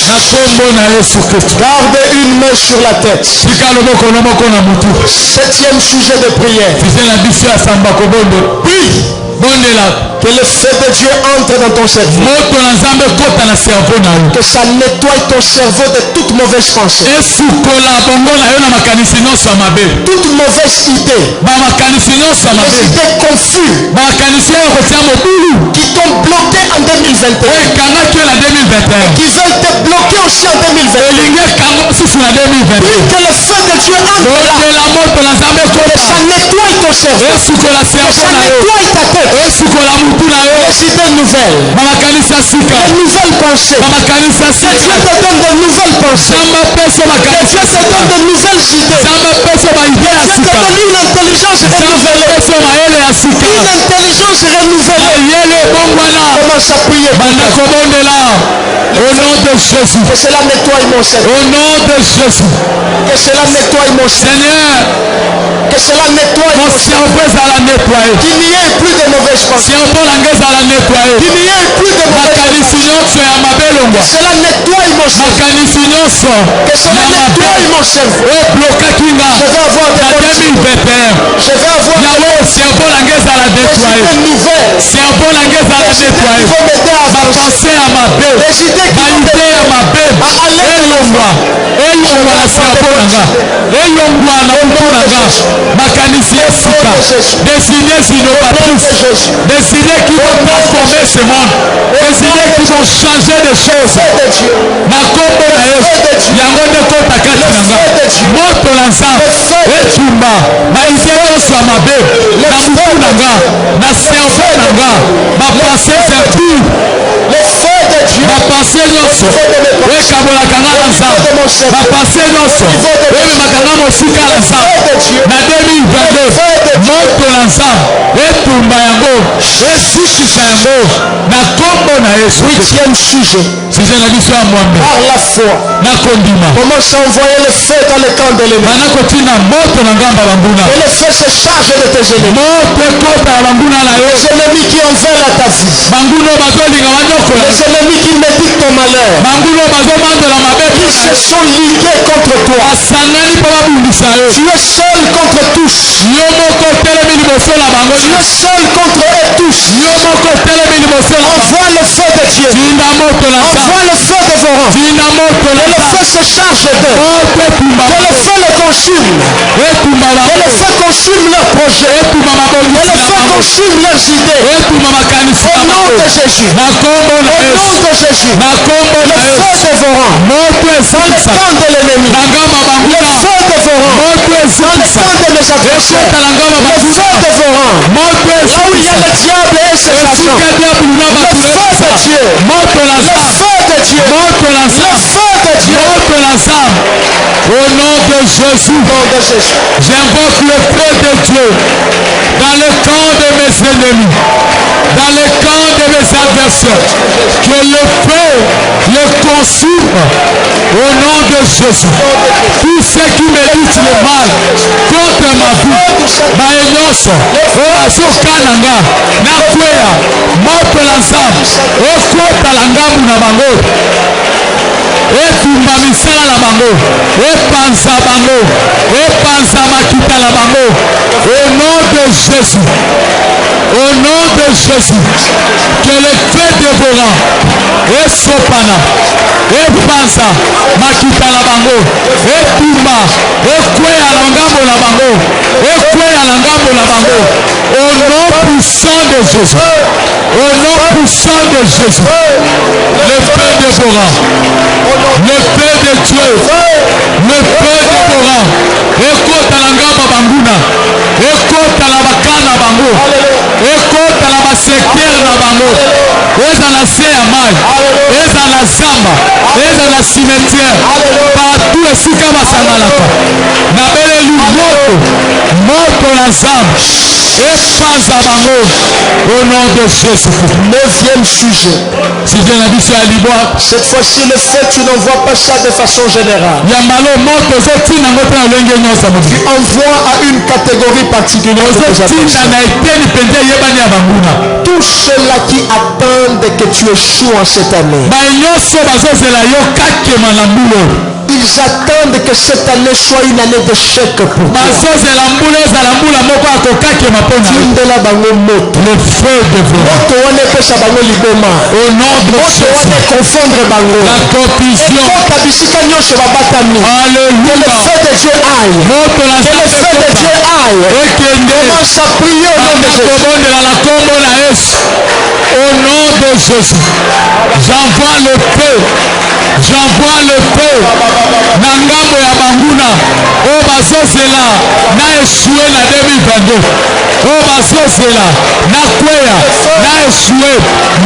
Na kombo na Yesu Kristo. Garde une main sur la tête. Tika loboko na moko na mutu. 7e sujet de prière. Fize na biso ya samba kobondo. Prie Bondela. que le feu de Dieu entre dans ton cerveau. Moto na Nzambe kota na cerveau na yo. Que ça nettoie ton cerveau de toute mauvaise pensée. Esukola bongo na yo na makanisi nyonso ya mabe. Toute mauvaise idée. Bamakanisi nyonso ya Les mabe. idées confuses Makanisi oyo kotia mobulu. qui t'ont bloqué en 2021. Ekangaki yo na 2021. Qui veulent te bloquer aussi en 2021. Elingi ekango mosusu na 2021. Prie que le feu de Dieu entre là. Bondela moto na Nzambe Que kota. ça nettoie ton cerveau. Esukola Que cerveau ça na yo. nettoie ta tête. Esukola mutu na yo. Les idées nouvelles. Bamakanisi ya sika. Les nouvelles pensées. Bamakanisi ya Que Dieu sika. te donne de nouvelles pensées. Nzambe apesa Que makanisi Dieu ya te sika. donne de nouvelles idées. Nzambe apesa baide ya Dieu te sika. donne une intelligence Nzambe renouvelée. apesa mayele ya sika. Une intelligence renouvelée. Mayele ebongwana. Commence à prier. Banda kobondela. Au nom de Jésus. Que cela nettoie mon cerveau. Au nom de Jésus. Que cela nettoie mon cerveau. Seigneur, Que cela nettoie mon mon cerveau. cerveau ezala nettoyé. Qu'il n'y ait plus de mauvaises pensées. Cerveau nanga ezala nettoyé. Qu'il n'y ait plus de mauvaises Makanisi pensées. nyonso ya mabe elongwa. Que cela nettoie mon cerveau. Makanisi nyonso Que cela ya mabe nettoie mon cerveau. eblokaki nga Je vais avoir na des bonnes idées. 2021. Je vais avoir Yango cerveau nanga ezala des nettoyé. idées nouvelles. Cerveau nanga ezala Des idées nettoyé. qui vont m'aider à avancer. Bapense ya mabe. Des idées qui vont Baide m'aider ya mabe elongwa. Elongwa na cerveau nanga. Elongwa na moto nanga. Makanisi ya sika. Des idées innovatrices. Des idées qui vont transformer ce monde. Des idées qui vont changer des choses. de Dieu. Na kombo na Yesu. Yango nde kota kati na nga. Moto na Nzambe etumba na ide nyonso ya mabe na mutu na nga na cerveau na nga bapense impure Le feu de Dieu. bapense nyonso ekabolaka nga na Nzambe bapense nyonso ememaka nga mosika na Nzambe na 2022 moto na Nzambe etumba yango esukisa yango na kombo na Yesu. 8e sujet. size na biso ya mwambe Par la foi. na kondima Commence à envoyer le feu dans le camp de l'ennemi. bana kotina moto na ngamba bambuna Et le feu se charge de tes ennemis. moto ekota ya bambuna na yo Les ennemis qui en veulent à ta vie. banguna bazolinga banyokola Les ennemis qui méditent ton malheur. banguna bazomandola mabe Ils se sont ligués contre toi. basangani mpo babundisa yo Tu es seul contre tous. yo moko otelemi liboso na bango Tu es seul contre eux tous. yo moko otelemi liboso na bango Envoie le feu de Dieu. tinda moto na Nzambe Envoie le feu dévorant. tinda moto na Que le Nzambe feu se charge d'eux. moto etumba Que le feu les consume. etumba Que bango le feu consume leurs projets. etumba Que mabongisi le na feu bango consume leurs idées. etumba makanisi Au na nom bango de Jésus. na kombo na Au Yesu nom de Jésus. na kombo Le na feu Yesu dévorant. moto Dans le esikisa camp de l'ennemi. na ngamba Le banguna feu dévorant. moto Dans le esikisa camp de mes adversaires. ekota na ngamba Le banguna feu dévorant. moto Là où il y a esikisa le diable et ses agents. esika diabulu na bato Le feu de Dieu. moto na Le Nzambe feu de Dieu. moto na Le Nzambe feu de Dieu. moto na Nzambe au nom de Jésus Au nom de Jésus. j'invoque le feu de Dieu dans le camp de mes ennemis dans le camp de mes adversaires que le feu le consume Au nom de Jésus. Tous ceux qui méditent le mal contre ma vie, baenyoso, oazokananga, nakwea, moto la nzambe, okota la ngambu na bango. Etumba misala la bango, epanza bango, epanza makita la bango. Au nom de Jésus. Au nom de Jésus, que le feu dévorant et sopana et panza makita la bango et tumba et kwea la ngambo la bango et kwea la ngambo la bango. Au nom puissant de Jésus. Au nom puissant de Jésus. Le feu dévorant. Le feu de Dieu. Le feu dévorant. Et kota la ngambo banguna. Et kota la bakana bango. Ekota la basekter na bango eza na se ya mai eza na zamba eza na cimetière partout esika basangalaka na beleli moto na zamba epanza bango au nom de Jésus. 9e sujet. Cette fois-ci le fait tu n'envoies pas ça de façon générale. Tu envoies à une catégorie particulière. Tous ceux-là qui attendent que tu échoues en cette année, ils attendent que cette année soit une année d'échec pour toi. Le feu de Dieu. Au nom de Jésus. La confusion. Alléluia. Que le feu de Dieu aille. Que le feu de Dieu aille. Commence à prier au nom de Jésus. Au nom de Jésus, j'envoie le feu. J'envoie le feu. Nangambo ya banguna. O bazozela na échoué na 2022. O bazozela na kwea na échoué.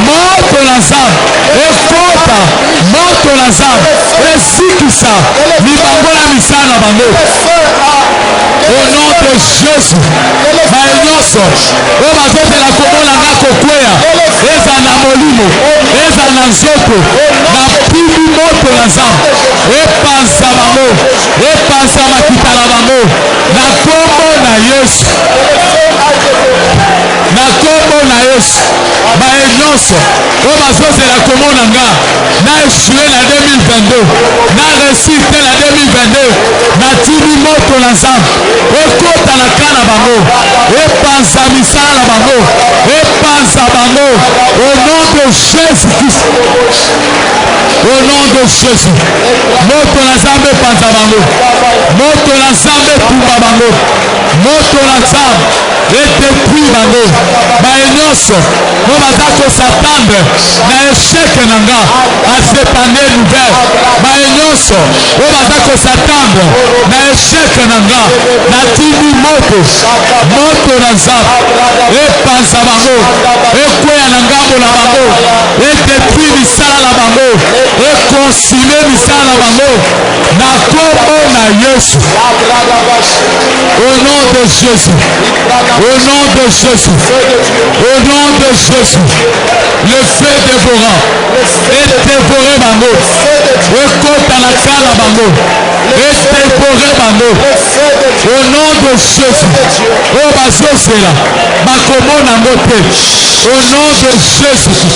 Moto la zam. Ekota. Moto la zam. Esikisa. Libangola misana bango. Au nom de Jésus. Baenyoso. O bazozela komona na kokwea. Eza na molimo. Eza na nzoto. Na pibi moto la zam. Epanza bango. Epanza makita la bango. Na kombo na Yesu. Na kombo na Yesu. Baenyoso. O bazozela komona nga. Na échoué na 2022. Na réussite na 2022. Na tibi moto la zam. Ekota na kana bango. Epanza misala bango. Epanza bango. Au nom de Jésus-Christ. Au nom de Jésus. Moto la zambe panza bango. Moto la zambe tumba bango. Moto la zambe détruit bango. Baenyoso. No bazako s'attendre na échec nanga. À cette année nouvelle. Baenyoso. No bazako s'attendre na échec nanga. Na tibi moto. Moto la zambe. Epanza bango. Ekwea na ngambo na bango. Détruit misala la bango. Consumer misala na bango. Na kombo na Yesu. Au nom de Jésus. Au nom de Jésus. Au nom de Jésus. Le feu dévorant. Et dévoré bango. Et kota na kala bango. Et dévoré bango. Au nom de Jésus. Oh bazosela. Bakomona mote. Au nom de Jésus.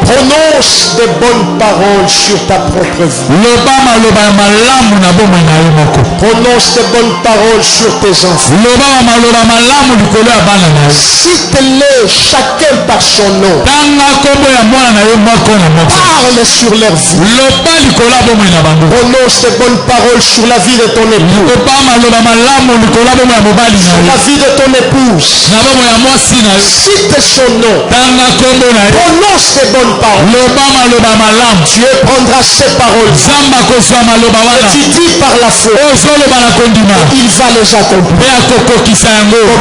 Prononce de bonnes paroles sur ta propre vie. Prononce de bonnes paroles sur tes enfants. Cite-les chacun par son nom. Parle sur leur vie. Prononce de bonnes paroles sur la vie de ton époux. Sur la vie de ton épouse. Cite son nom. Prononce de bonnes paroles. Dieu prendra ces paroles et tu dis par la foi il va les accomplir.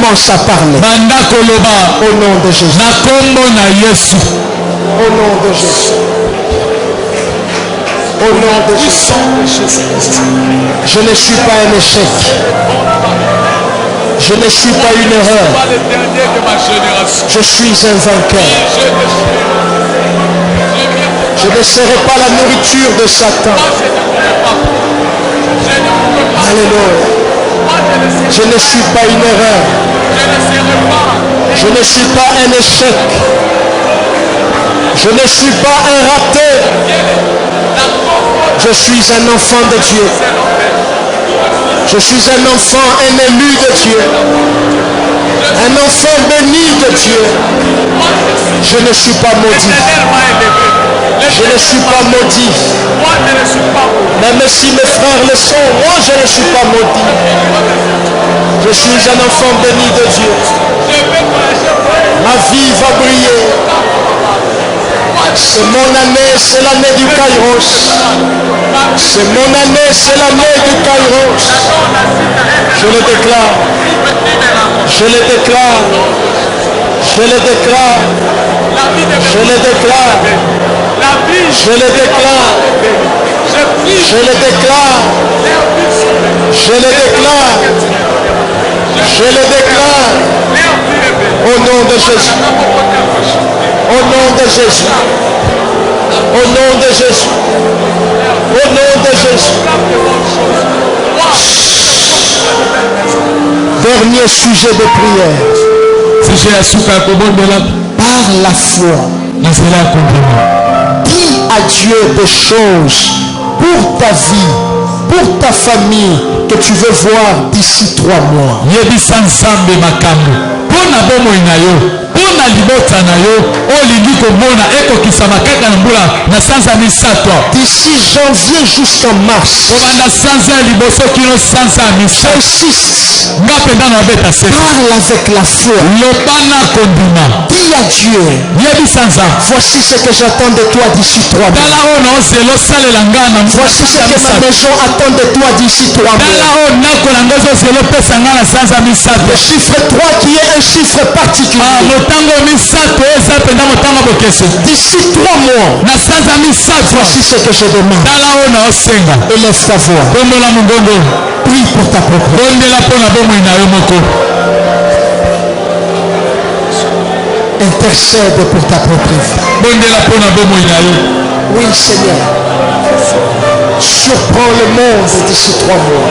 Commence à parler au nom de Jésus. Au nom de Jésus. Au nom de Jésus. Je ne suis pas un échec. Je ne suis pas une erreur. Je suis un vainqueur. Je ne serai pas la nourriture de Satan. Alléluia. Je ne suis pas une erreur. Je ne suis pas un échec. Je ne suis pas un raté. Je suis un enfant de Dieu. Je suis un enfant, un élu de Dieu. Un enfant béni de Dieu. Je ne suis pas maudit. Je ne suis pas maudit. Même si mes frères le sont, moi je ne suis pas maudit. Je suis un enfant béni de Dieu. Ma vie va briller. C'est mon année, c'est l'année du Kairos. C'est mon année, c'est l'année du Kairos. Je le déclare. Je le déclare. Je le déclare. Je le déclare. Je le déclare. Je le déclare. Je le déclare. Je le déclare. Au nom de Jésus. Au nom de Jésus. Au nom de Jésus. Au nom de Jésus. Dernier sujet de prière. Par la foi. Dis à Dieu des choses pour ta vie, pour ta famille que tu veux voir d'ici 3 mois. Pona libota na yo olingi komona ekokisama kaka na mbula na sanza misato d'ici janvier jusqu'en mars. Kobanda sanza liboso kino sanza misato. J'insiste. Ngapenda na beta se. Parle avec la foi. Lobana kondima. Dis à Dieu. Yebi sanza. Voici ce que j'attends de toi d'ici 3 mois. Dala ono zelo salela ngana. Voici ce que ma maison attend de toi d'ici 3 mois. Dala ono kolanga zo zelo pesa ngana sanza misato. Le chiffre 3 qui est un chiffre particulier. D'ici 3 mois, voici ce que je demande. Élève ta voix. Prie pour ta propre. Intercède pour ta propre vie. Oui, Seigneur. Surprends le monde d'ici 3 mois.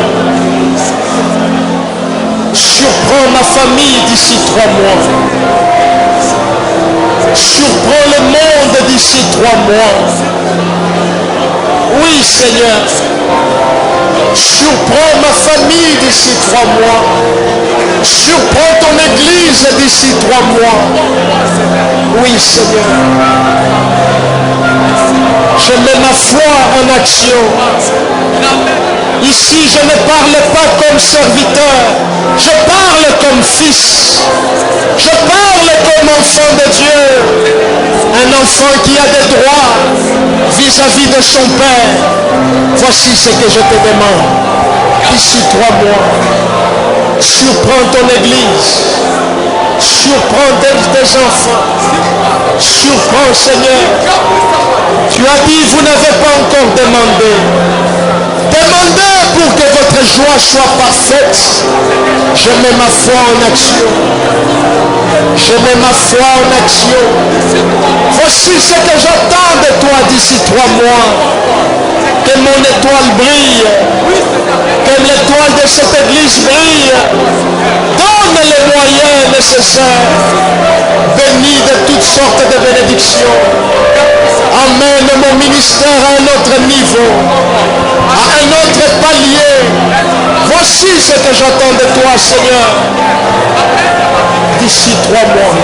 Surprends ma famille d'ici 3 mois. Surprends le monde d'ici 3 mois. Oui, Seigneur. Surprends ma famille d'ici 3 mois. Surprends ton église d'ici 3 mois. Oui, Seigneur. Je mets ma foi en action. Ici, je ne parle pas comme serviteur. Je parle comme fils. Je parle comme enfant de Dieu. Un enfant qui a des droits vis-à-vis de son père. Voici ce que je te demande. D'ici 3 mois, surprends ton église. Surprends tes enfants. Surprends, Seigneur. Tu as dit, vous n'avez pas encore demandé. Demandez pour que votre joie soit parfaite. Je mets ma foi en action. Je mets ma foi en action. Voici ce que j'attends de toi d'ici 3 mois. Que mon étoile brille. Que l'étoile de cette église brille. Donne les moyens nécessaires. Bénis de toutes sortes de bénédictions. Amène mon ministère à un autre niveau. À un autre palier. Voici ce que j'attends de toi, Seigneur. D'ici 3 mois.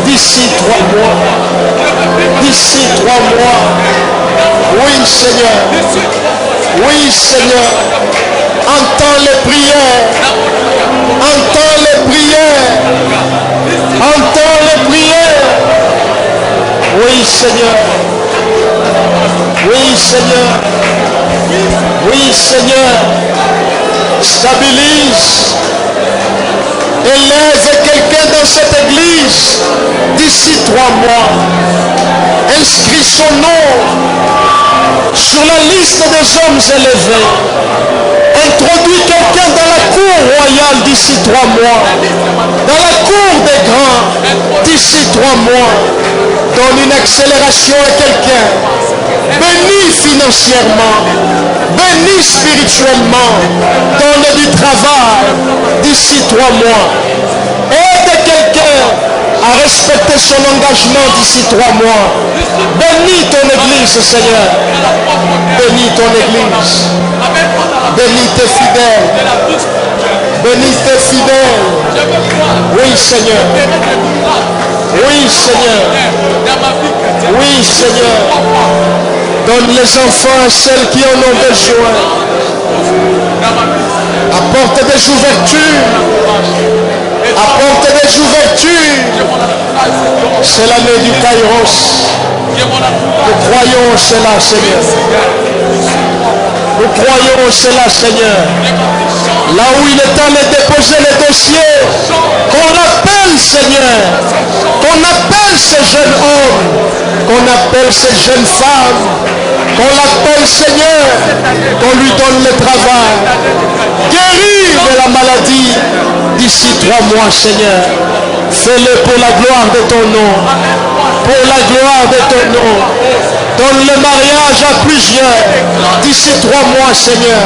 D'ici 3 mois. D'ici 3 mois. Oui, Seigneur. Oui, Seigneur. Entends les prières. Entends les prières. Entends les prières. Oui, Seigneur. Oui, Seigneur. Oui, Seigneur. Stabilise. Élève quelqu'un dans cette église d'ici 3 mois. Inscris son nom sur la liste des hommes élevés. Introduis quelqu'un dans la cour royale d'ici 3 mois. Dans la cour des grands d'ici 3 mois. Donne une accélération à quelqu'un. Bénis financièrement. Bénis spirituellement. Donne du travail d'ici 3 mois. Aide quelqu'un à respecter son engagement d'ici 3 mois. Bénis ton église, Seigneur. Bénis ton église. Bénis tes fidèles. Bénis tes fidèles. Oui, Seigneur. Oui, Seigneur. Oui, Seigneur. Donne les enfants à celles qui en ont besoin. Apporte des ouvertures. Apporte des ouvertures. C'est l'année du Kairos. Nous croyons cela, Seigneur. Nous croyons cela, Seigneur. Là où il est temps de déposer les dossiers, qu'on appelle, Seigneur, qu'on appelle ces jeunes hommes, qu'on appelle ces jeunes femmes, qu'on l'appelle, Seigneur, qu'on lui donne le travail. Guéris de la maladie d'ici 3 mois, Seigneur. Fais-le pour la gloire de ton nom. Pour la gloire de ton nom. Donne le mariage à plusieurs d'ici 3 mois, Seigneur.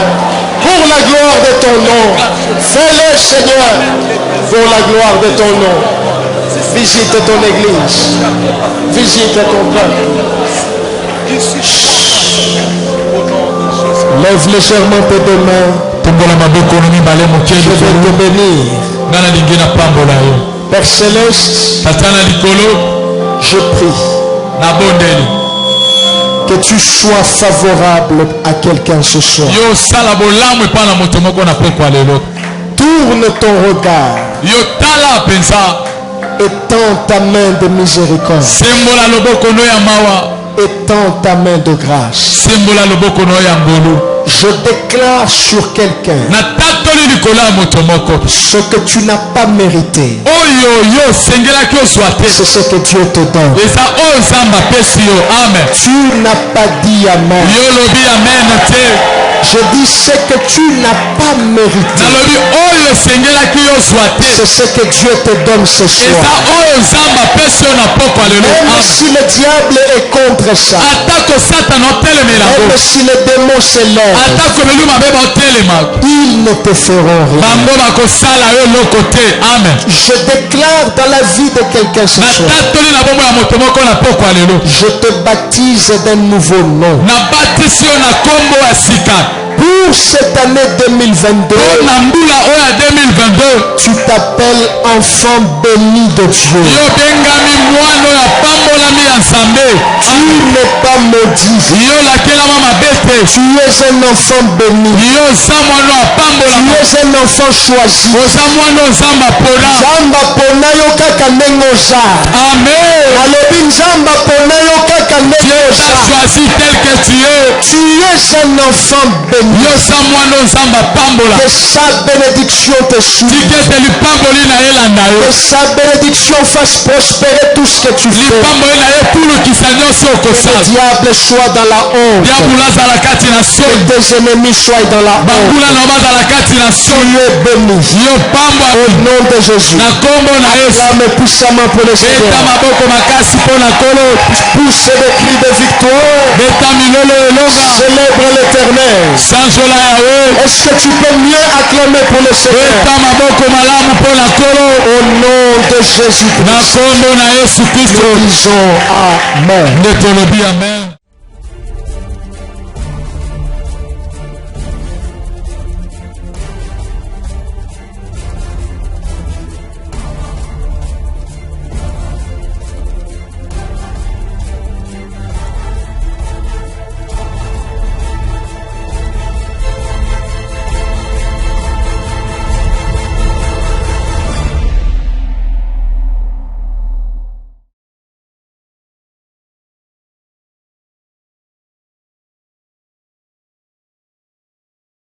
Pour la gloire de ton nom. Fais-le, Seigneur, pour la gloire de ton nom. Visite ton église. Visite ton peuple. Lève légèrement tes deux mains. Je vais te bénir. Père Céleste, je prie que tu sois favorable à quelqu'un ce soir. Tourne ton regard et tends ta main de miséricorde. Et tends ta main de grâce. Je déclare sur quelqu'un ce que tu n'as pas mérité. C'est ce que Dieu te donne. Tu n'as pas dit amen. Je dis ce que tu n'as pas mérité. C'est ce que Dieu te donne ce soir. Même si le diable est contre ça. Même si les démons s'élèvent. Ils ne te feront rien. Je déclare dans la vie de quelqu'un ce soir. Je te baptise d'un nouveau nom. Pour cette année 2022, tu t'appelles enfant béni de Dieu. Tu n'es pas maudit. Tu es un enfant béni. Tu es un enfant choisi. Tu es un enfant béni. Que sa bénédiction te suive. Que sa bénédiction fasse prospérer tout ce que tu fais. Que le diable soit dans la honte. Que tes ennemis soient dans la honte. Tu es béni. Au nom de Jésus. Acclame puissamment pour le Seigneur. Pousse des cris de victoire. Célèbre l'Éternel. Est-ce que tu peux mieux acclamer pour le Seigneur? Au nom de Jésus-Christ. Nous disons Amen.